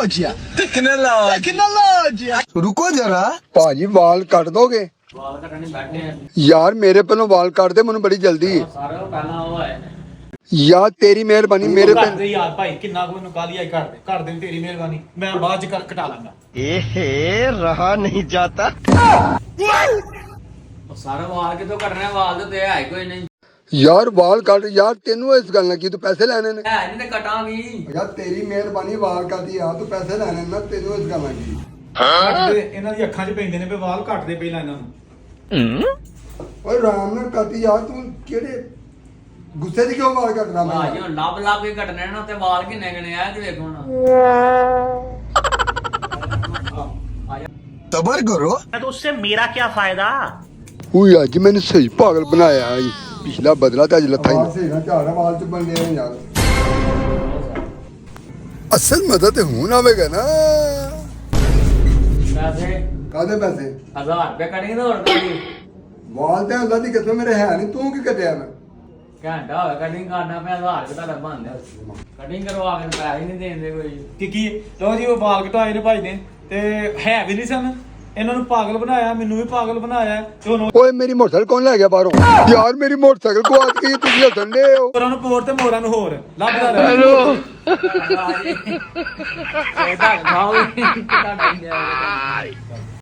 Tecnologia. Tecnologia. रुको जरा ਭਾਜੀ ਵਾਲ ਕੱਟ ਦੋਗੇ ਵਾਲ ਕੱਟਣੇ ਬੈਠੇ ਆ ਯਾਰ ਮੇਰੇ ਪਹਿਲੋਂ ਵਾਲ ਕੱਟ ਦੇ ਮੈਨੂੰ ਬੜੀ ਜਲਦੀ ਸਾਰੇ ਉਹ ਪਹਿਲਾਂ ਉਹ ਆਏ ਨੇ ਯਾਰ ਤੇਰੀ ਮਿਹਰਬਾਨੀ ਮੇਰੇ ਕਰ ਤੇ ਦੇ ਯਾਰ ਭਾਈ ਕਿੰਨਾ ਕੁ ਮੈਨੂੰ ਕਾਲੀ ਆਈ ਕਰ ਦੇ ਤੇਰੀ ਮਿਹਰਬਾਨੀ ਮੈਂ ਬਾਅਦ ਚ ਕਟਾ ਲਾਂਗਾ रहा नहीं जाता ਉਹ ਸਾਰੇ ਵਾਲ ਕਿੱਥੋਂ ਕੱਟਣੇ ਵਾਲ ਤੇ ਹੈ ਹੀ ਕੋਈ ਨਹੀਂ ਯਾਰ ਵਾਲ ਕੱਟ ਯਾਰ ਤੈਨੂੰ ਇਸ ਗੱਲ ਨਾਲ ਕੀ ਤੂੰ ਪੈਸੇ ਲੈਣੇ ਨੇ ਹੈ ਨਹੀਂ ਤੇ ਕਟਾਂਗੀ ਯਾਰ ਤੇਰੀ ਮਿਹਰਬਾਨੀ ਵਾਲ ਕੱਟਦੀ ਆ ਤੂੰ ਪੈਸੇ ਲੈਣੇ ਨਾ ਤੈਨੂੰ ਇਸ ਗੱਲ ਨਾਲ ਕੀ ਕੱਟ ਦੇ ਇਹਨਾਂ ਦੀ ਅੱਖਾਂ 'ਚ ਪੈਂਦੇ ਨੇ ਵੀ ਵਾਲ ਕੱਟ ਦੇ ਪਹਿਲਾਂ ਇਹਨਾਂ ਨੂੰ ਓਏ ਆਰਾਮ ਨਾਲ ਕੱਟ ਯਾਰ ਤੂੰ ਕਿਹੜੇ ਗੁੱਸੇ ਦੀ ਕਿਉਂ ਵਾਲ ਕੱਟਦਾ ਮੈਂ ਭਾਜੀ ਹੁਣ ਲੱਭ ਕੇ ਕੱਟਣੇ ਨਾ ਤੇ ਵਾਲ ਕਿੰਨੇ ਕਿੰਨੇ ਆ ਤੇ ਵੇਖੋ ਹੁਣ तबर करो तो उससे मेरा क्या फायदा। ਓਏ ਅੱਜ ਮੈਨੂੰ ਸਹੀ ਪਾਗਲ ਬਣਾਇਆ ਈ ਪਿਛਲਾ ਬਦਲਾ ਤੇ ਅੱਜ ਲੱਥਾ ਹੀ ਸਹੀ ਨਾ ਝਾੜਾ ਵਾਲ ਚ ਬੰਨੇ ਨੇ ਯਾਰ ਅਸਲ ਮਦਦ ਹੁਣ ਆਵੇਗਾ ਨਾ ਪੈਸੇ ਕਾਦੇ ਪੈਸੇ 1000 ਰੁਪਏ ਕਟਿੰਗ ਦਾ ਹੋਰ ਕੋਈ ਵਾਲ ਤੇ ਅੱਲਾ ਦੀ ਕਿਸਮ ਮੇਰੇ ਹੈ ਨਹੀਂ ਤੂੰ ਕੀ ਕੱਟਿਆ ਮੈਂ ਘੰਟਾ ਹੋਇਆ ਕਟਿੰਗ ਕਰਨਾ ਪਿਆ 1000 ਰੁਪਏ ਤੁਹਾਡਾ ਬਣਦਾ ਕਟਿੰਗ ਕਰਵਾ ਕੇ ਪੈਸੇ ਨਹੀਂ ਦੇਂਦੇ ਕੋਈ ਕੀ ਲੋ ਜੀ ਉਹ ਵਾਲ ਕਟਾਏ ਨੇ ਭਾਈ ਨੇ ਤੇ ਹੈ ਵੀ ਨਹੀਂ ਸਨ ਇਹਨਾਂ ਨੂੰ ਪਾਗਲ ਬਣਾਇਆ ਮੈਨੂੰ ਵੀ ਪਾਗਲ ਬਣਾਇਆ ਤੇ ਹੁਣ ਓਏ ਮੇਰੀ ਮੋਟਰਸਾਈਕਲ ਕੌਣ ਲੈ ਗਿਆ ਬਾਹਰੋਂ ਯਾਰ ਮੇਰੀ ਮੋਟਰਸਾਈਕਲ ਕੋ ਆਤ ਗਈ ਤੁਸੀਂ ਹੱਸਣ ਦੇ ਹੋ ਹੋਰਾਂ ਨੂੰ ਪੋਰ ਤੇ ਮੋਰਾਂ ਨੂੰ ਹੋਰ ਲੱਭਦਾ ਰਹਿ ਇਹ ਤਾਂ ਖਾਓ ਤੁਹਾਡਾ ਹੀ